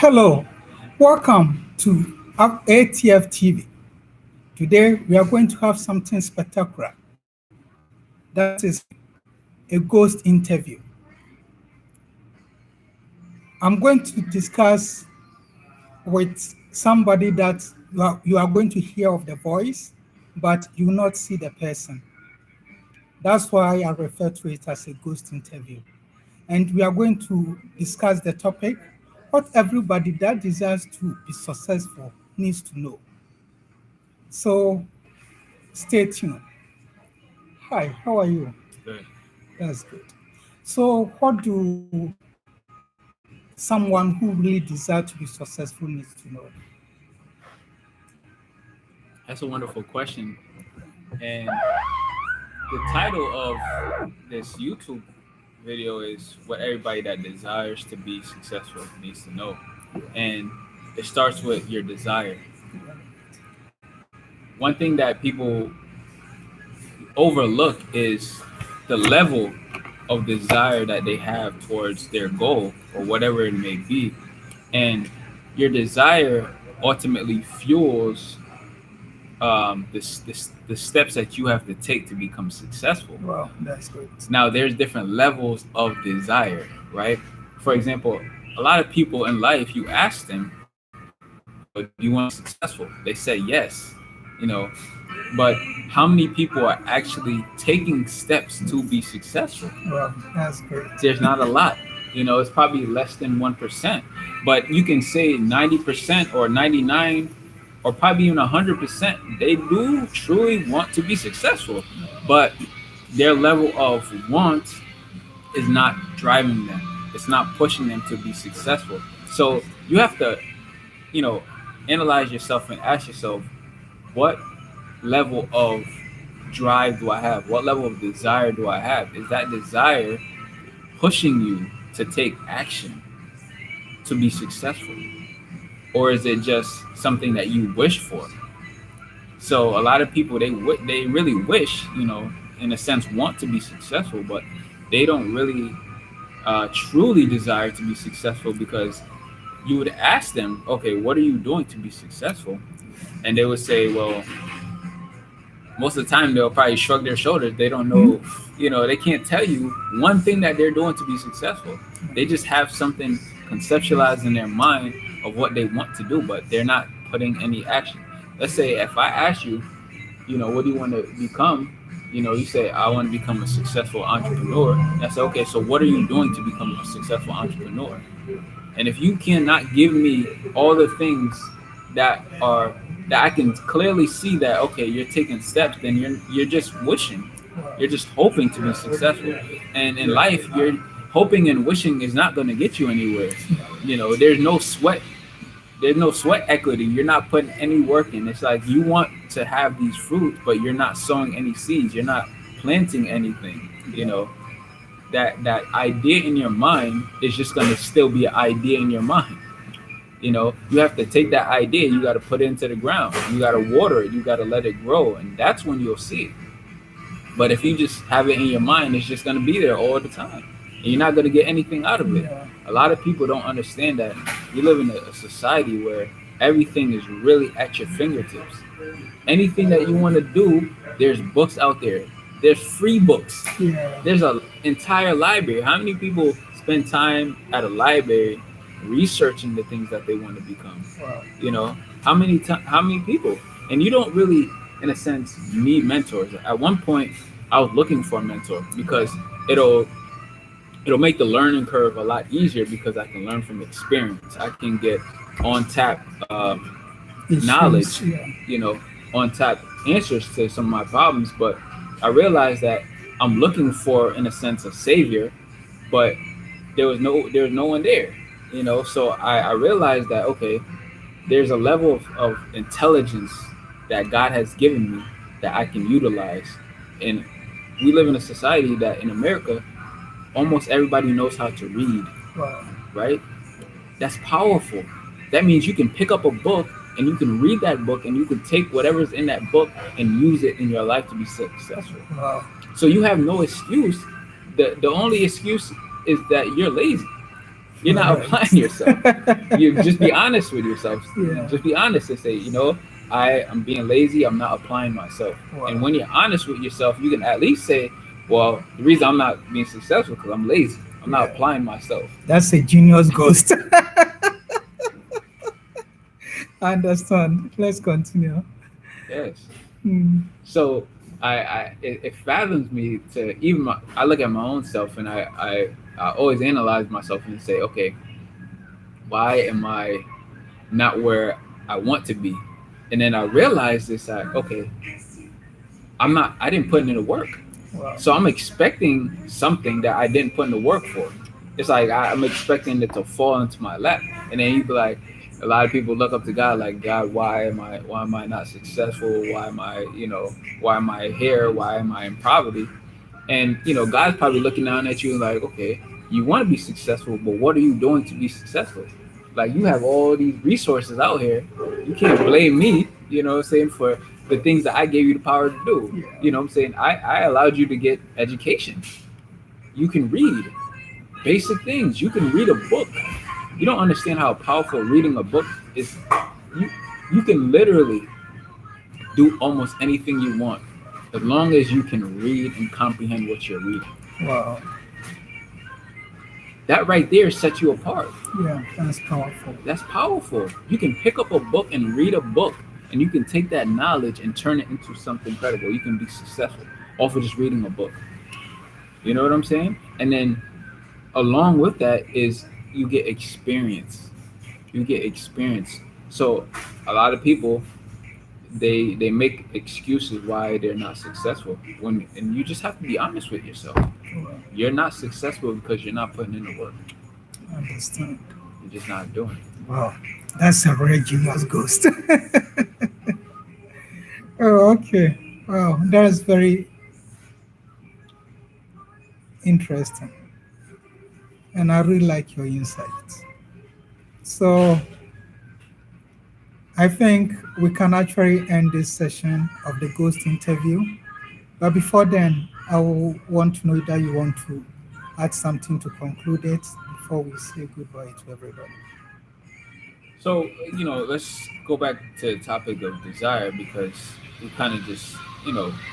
Hello, welcome to ATF TV. Today we are going to have something spectacular. That is a ghost interview. I'm going to discuss with somebody that you are going to hear of the voice, but you will not see the person. That's why I refer to it as a ghost interview. And we are going to discuss the topic what everybody that desires to be successful needs to know. So stay tuned. Hi, how are you? Good. That's good. So, what do someone who really desires to be successful needs to know? That's a wonderful question. And the title of this YouTube video is what everybody that desires to be successful needs to know. And it starts with your desire. One thing that people overlook is the level of desire that they have towards their goal or whatever it may be. And your desire ultimately fuels the steps that you have to take to become successful. Wow, that's great. Now, there's different levels of desire, right? For example, a lot of people in life, you ask them, do you want to be successful? They say yes, you know, but how many people are actually taking steps to be successful? Wow, that's great. There's not a lot. It's probably less than 1%. But you can say 90% or 99 or probably even 100%, they do truly want to be successful. But their level of want is not driving them. It's not pushing them to be successful. So you have to, you know, analyze yourself and ask yourself, what level of drive do I have? What level of desire do I have? Is that desire pushing you to take action to be successful? Or is it just something that you wish for? So a lot of people, they really wish, in a sense, want to be successful, but they don't really truly desire to be successful, because you would ask them, okay, what are you doing to be successful? And they would say, well, most of the time they'll probably shrug their shoulders. They don't know, they can't tell you one thing that they're doing to be successful. They just have something conceptualized in their mind of what they want to do, but they're not putting any action. Let's say if I ask you, what do you want to become? You say, I want to become a successful entrepreneur. And I say, okay, so what are you doing to become a successful entrepreneur? And if you cannot give me all the things that I can clearly see that, okay, you're taking steps, then you're just wishing. You're just hoping to be successful. And in life, you're hoping and wishing is not going to get you anywhere. There's no sweat. There's no sweat equity. You're not putting any work in. It's like you want to have these fruits, but you're not sowing any seeds. You're not planting anything. That idea in your mind is just going to still be an idea in your mind. You have to take that idea, you got to put it into the ground, you got to water it, you got to let it grow, and that's when you'll see it. But if you just have it in your mind, it's just going to be there all the time, and you're not going to get anything out of it. A lot of people don't understand that we live in a society where everything is really at your fingertips. Anything that you want to do, there's books out there. There's free books. There's an entire library. How many people spend time at a library researching the things that they want to become? How many people? And you don't really, in a sense, need mentors. At one point I was looking for a mentor because it'll make the learning curve a lot easier, because I can learn from experience. I can get on tap knowledge, on tap answers to some of my problems. But I realized that I'm looking for, in a sense, a savior, but there was no one there. So I realized that, okay, there's a level of intelligence that God has given me that I can utilize. And we live in a society that in America, almost everybody knows how to read. Wow. Right? That's powerful. That means you can pick up a book and you can read that book and you can take whatever's in that book and use it in your life to be successful. Wow. So you have no excuse. The only excuse is that you're lazy. You're not applying Right. yourself. You just be honest with yourself. Yeah. Just be honest and say, I am being lazy. I'm not applying myself. And Wow. when you're honest with yourself, you can at least say, well, the reason I'm not being successful because I'm lazy. I'm not Yeah. applying myself. That's a genius ghost. I understand. Let's continue. Yes. Hmm. So it fathoms me to even I look at my own self and I always analyze myself and say, okay, why am I not where I want to be? And then I realize this that okay, I didn't put in the work. Wow. So I'm expecting something that I didn't put in the work for. It's like I'm expecting it to fall into my lap. And then you'd be like, a lot of people look up to God like, God, why am I not successful? Why am I here? Why am I in poverty? And God's probably looking down at you like, okay, you want to be successful, but what are you doing to be successful? Like you have all these resources out here. You can't blame me, what I'm saying, for the things that I gave you the power to do. Yeah. You know what I'm saying? I allowed you to get education. You can read basic things. You can read a book. You don't understand how powerful reading a book is. You you can literally do almost anything you want as long as you can read and comprehend what you're reading. Wow. That right there sets you apart. Yeah, that's powerful. That's powerful. You can pick up a book and read a book, and you can take that knowledge and turn it into something credible. You can be successful off of just reading a book. You know what I'm saying? And then along with that is you get experience. You get experience. So a lot of people they make excuses why they're not successful. And you just have to be honest with yourself. Wow. You're not successful because you're not putting in the work. I understand. You're just not doing it. Wow. That's a very genius ghost. Oh, okay. Wow. That's very interesting. And I really like your insights. So I think we can actually end this session of the ghost interview. But before then, I will want to know that you want to add something to conclude it before we say goodbye to everybody. So, let's go back to the topic of desire because we kind of just,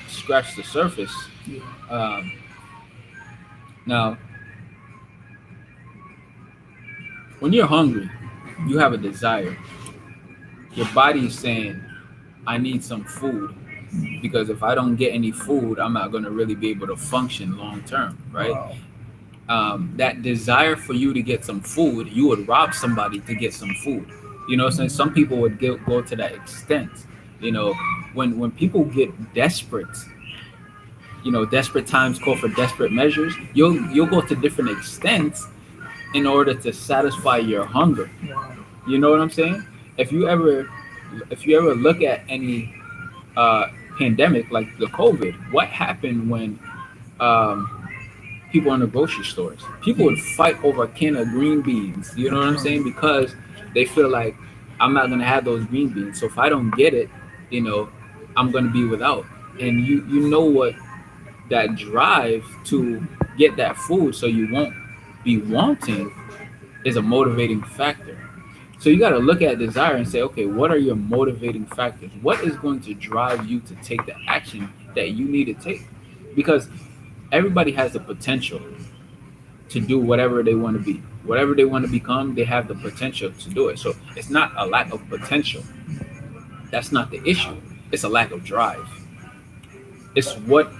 scratched the surface. Yeah. Um, Now, when you're hungry, you have a desire. Your body is saying, I need some food because if I don't get any food, I'm not going to really be able to function long term, right? Wow. That desire for you to get some food, you would rob somebody to get some food. So some people would go to that extent. When people get desperate, desperate times call for desperate measures. You'll go to different extents in order to satisfy your hunger. Wow. You know what I'm saying? If you ever look at any pandemic like the COVID, what happened when um, people in the grocery stores? People would fight over a can of green beans. You know what I'm saying? Because they feel like I'm not gonna have those green beans. So if I don't get it, you know, I'm gonna be without. And you know what that drive to get that food so you won't be wanting is a motivating factor. So you got to look at desire and say, okay, what are your motivating factors? What is going to drive you to take the action that you need to take? Because everybody has the potential to do whatever they want to be. Whatever they want to become, they have the potential to do it. So it's not a lack of potential. That's not the issue. It's a lack of drive. It's what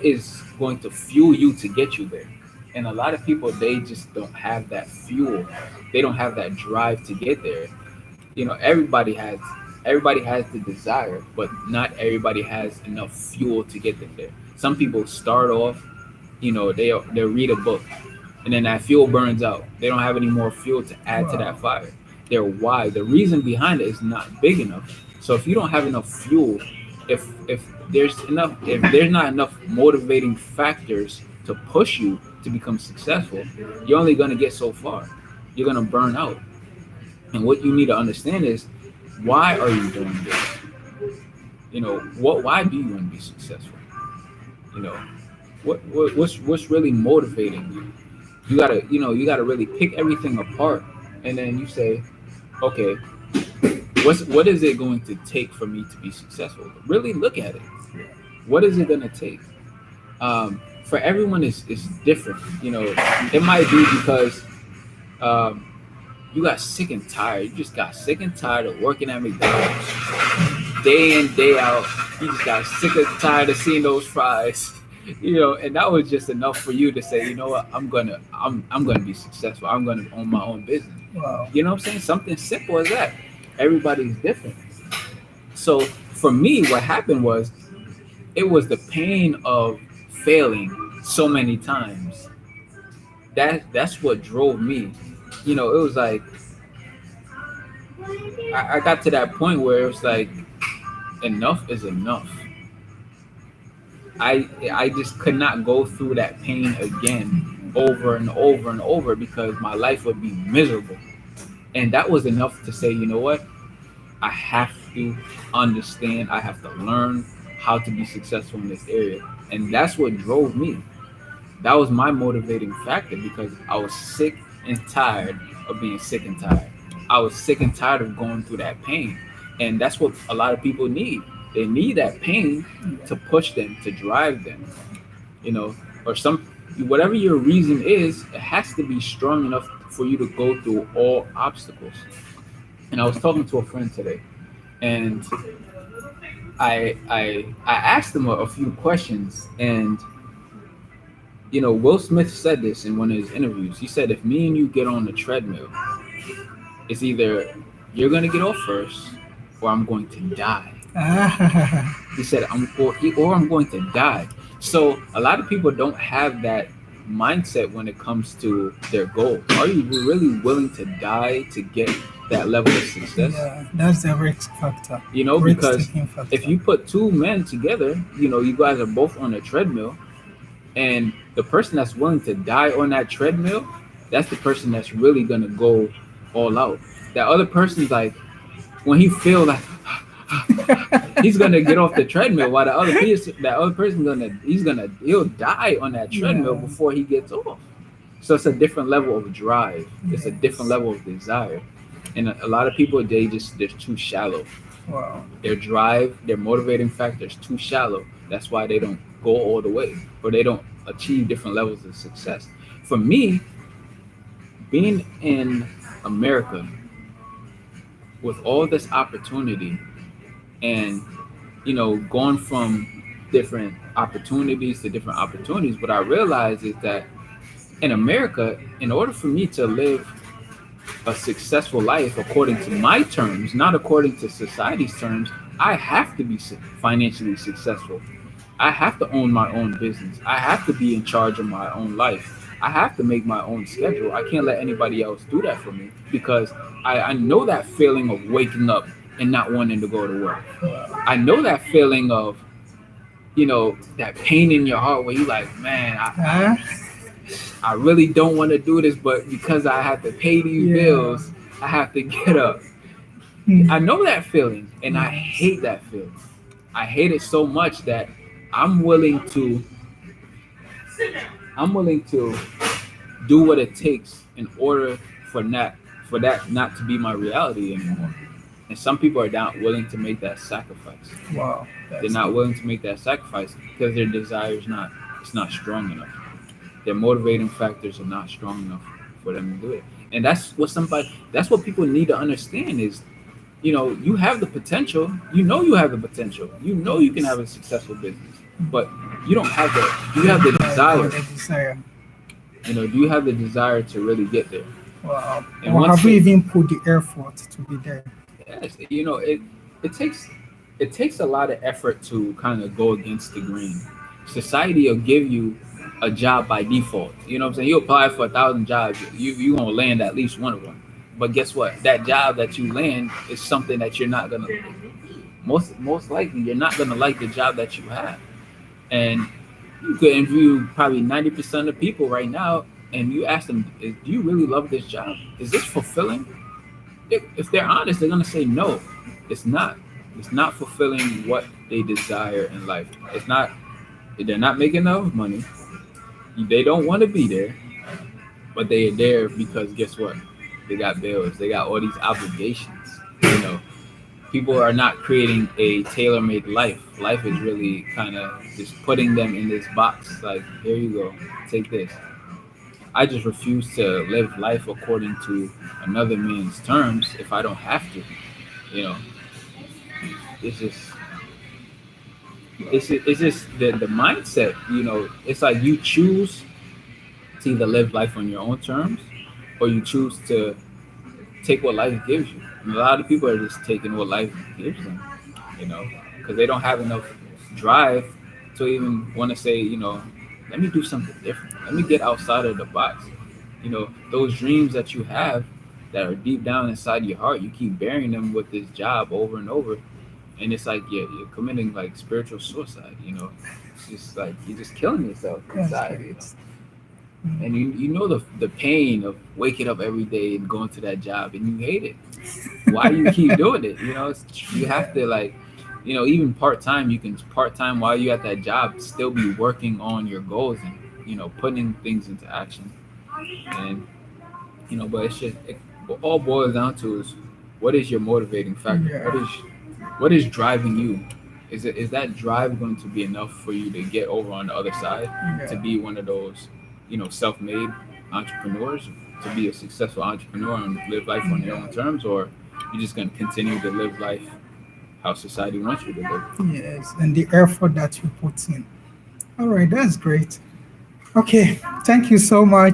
is going to fuel you to get you there. And a lot of people, they just don't have that fuel. They don't have that drive to get there. Everybody has the desire, but not everybody has enough fuel to get them there. Some people start off, they read a book, and then that fuel burns out. They don't have any more fuel to add to Wow. that fire. Their why, the reason behind it is not big enough. So if you don't have enough fuel, if there's not enough motivating factors to push you to become successful, you're only gonna get so far. You're gonna burn out. And what you need to understand is, why are you doing this? Why do you want to be successful? You know, what's really motivating you? You gotta really pick everything apart, and then you say, okay, what is it going to take for me to be successful? Really look at it. What is it going to take? For everyone is different. It might be because um, you got sick and tired. You just got sick and tired of working at McDonald's day in day out. You just got sick and tired of seeing those fries. And that was just enough for you to say, you know what, I'm gonna be successful. I'm gonna own my own business. Wow. You know what I'm saying? Something simple as that. Everybody's different. So for me, what happened was it was the pain of failing so many times. That's what drove me. It was like I got to that point where it was like enough is enough. I just could not go through that pain again over and over and over because my life would be miserable. And that was enough to say, you know what? I have to understand, I have to learn how to be successful in this area. And that's what drove me. That was my motivating factor because I was sick and tired of being sick and tired. I was sick and tired of going through that pain. And that's what a lot of people need. They need that pain to push them, to drive them, you know, or whatever your reason is, it has to be strong enough for you to go through all obstacles. And I was talking to a friend today, and I asked him a few questions, and Will Smith said this in one of his interviews. He said, if me and you get on the treadmill, it's either you're gonna get off first, or I'm going to die. He said, or I'm going to die. So a lot of people don't have that mindset when it comes to their goal. Are you really willing to die to get that level of success? Yeah, that's the risk factor. Because if you put two men together, you guys are both on a treadmill, and the person that's willing to die on that treadmill, that's the person that's really gonna go all out. That other person's like, when he feels like he's gonna get off the treadmill, while that other person he'll die on that treadmill before he gets off. So it's a different level of drive. It's a different level of desire, and a lot of people they're too shallow. Wow. Their drive, their motivating factor is too shallow. That's why they don't go all the way, or they don't achieve different levels of success. For me, being in America with all this opportunity, and going from different opportunities to different opportunities, what I realized is that in America, in order for me to live a successful life according to my terms, not according to society's terms, I have to be financially successful. I have to own my own business. I have to be in charge of my own life. I have to make my own schedule. I can't let anybody else do that for me because I know that feeling of waking up and not wanting to go to work. I know that feeling of, that pain in your heart where you're like, man, I really don't want to do this, but because I have to pay these bills, I have to get up. I know that feeling, and I hate that feeling. I hate it so much that I'm willing to do what it takes in order for that not to be my reality anymore. And some people are not willing to make that sacrifice. Wow. They're not willing to make that sacrifice because their desire is not strong enough. Their motivating factors are not strong enough for them to do it. And that's what people need to understand is, you have the potential. You have the potential. You can have a successful business, but you don't have do you have the desire? Do you have the desire to really get there? Wow. Or have you even put the effort to be there? Yes, it takes a lot of effort to kind of go against the grain. Society will give you a job by default. You know what I'm saying? You apply for 1,000 jobs, you gonna land at least one of them. But guess what? That job that you land is something that you're not gonna most likely you're not gonna like the job that you have. And you could interview probably 90% of people right now, and you ask them, do you really love this job? Is this fulfilling? If they're honest, they're gonna say no. It's not. It's not fulfilling what they desire in life. They're not making enough money. They don't want to be there. but they are there because guess what? They got bills. They got all these obligations. You know, people are not creating a tailor-made life. Life is really kind of just putting them in this box. Like, here you go, take this. I just refuse to live life according to another man's terms if I don't have to. You know, it's just it's just the mindset. You know, it's like you choose to either live life on your own terms or you choose to take what life gives you. And a lot of people are just taking what life gives them, you know, because they don't have enough drive to even want to say, you know, let me do something different. Let me get outside of the box. You know, those dreams that you have that are deep down inside your heart, you keep burying them with this job over and over. And it's like you're committing like spiritual suicide, you know. It's just like you're just killing yourself That's inside, you know. great. And you know the pain of waking up every day and going to that job and you hate it. Why do you keep doing it? You know, you have Yeah. to like, you know, even part time. You can part time while you at that job, still be working on your goals and you know putting things into action. And you know, but it's just what all boils down to is what is your motivating factor? Yeah. What is driving you? Is that drive going to be enough for you to get over on the other side to Yeah. be one of those, you know, self-made entrepreneurs, to be a successful entrepreneur and live life on your own Yeah. terms, or you're just going to continue to live life how society wants you to live? Yes. And the effort that you put in. All right. That's great. Okay. Thank you so much.